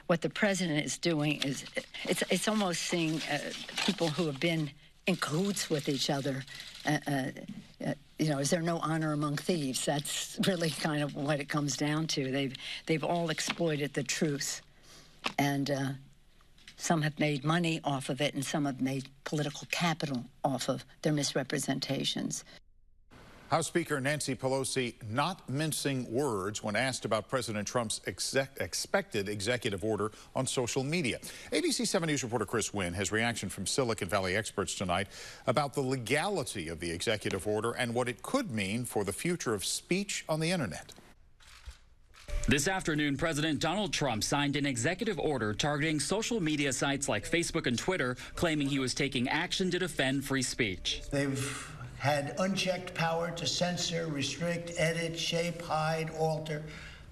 what the president is doing is it's almost seeing people who have been in cahoots with each other. Is there no honor among thieves? That's really kind of what it comes down to. They've all exploited the truth, and some have made money off of it, and some have made political capital off of their misrepresentations. House Speaker Nancy Pelosi not mincing words when asked about President Trump's expected executive order on social media. ABC 7 News reporter Chris Wynn has reaction from Silicon Valley experts tonight about the legality of the executive order and what it could mean for the future of speech on the internet. This afternoon, President Donald Trump signed an executive order targeting social media sites like Facebook and Twitter, claiming he was taking action to defend free speech. They've had unchecked power to censor, restrict, edit, shape, hide, alter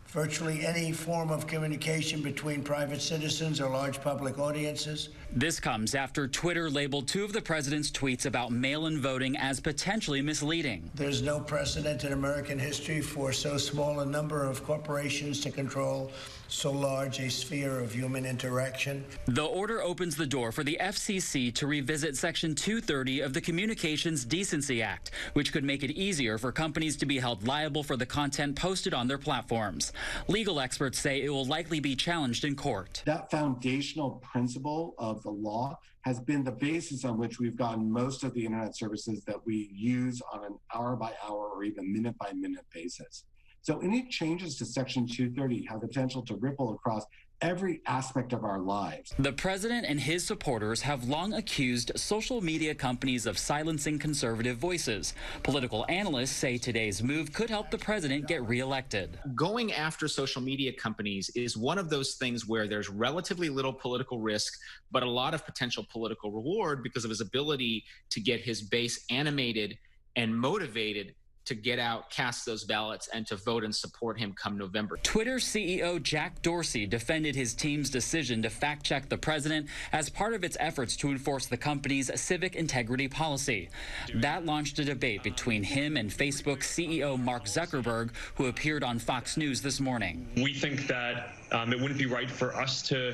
virtually any form of communication between private citizens or large public audiences. This comes after Twitter labeled two of the president's tweets about mail-in voting as potentially misleading. There's no precedent in American history for so small a number of corporations to control so large a sphere of human interaction. The order opens the door for the FCC to revisit Section 230 of the Communications Decency Act, which could make it easier for companies to be held liable for the content posted on their platforms. Legal experts say it will likely be challenged in court. That foundational principle of the law has been the basis on which we've gotten most of the internet services that we use on an hour-by-hour or even minute-by-minute basis. So any changes to Section 230 have the potential to ripple across every aspect of our lives. The president and his supporters have long accused social media companies of silencing conservative voices. Political analysts say today's move could help the president get reelected. Going after social media companies is one of those things where there's relatively little political risk, but a lot of potential political reward because of his ability to get his base animated and motivated to get out, cast those ballots, and to vote and support him come November. Twitter CEO Jack Dorsey defended his team's decision to fact-check the president as part of its efforts to enforce the company's civic integrity policy. That launched a debate between him and Facebook CEO Mark Zuckerberg, who appeared on Fox News this morning. We think that it wouldn't be right for us to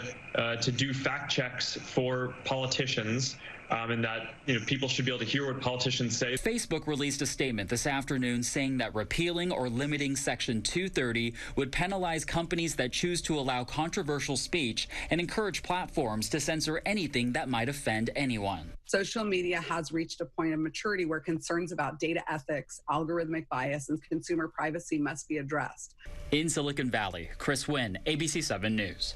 do fact checks for politicians. And that people should be able to hear what politicians say. Facebook released a statement this afternoon saying that repealing or limiting Section 230 would penalize companies that choose to allow controversial speech and encourage platforms to censor anything that might offend anyone. Social media has reached a point of maturity where concerns about data ethics, algorithmic bias, and consumer privacy must be addressed. In Silicon Valley, Chris Wynn, ABC 7 News.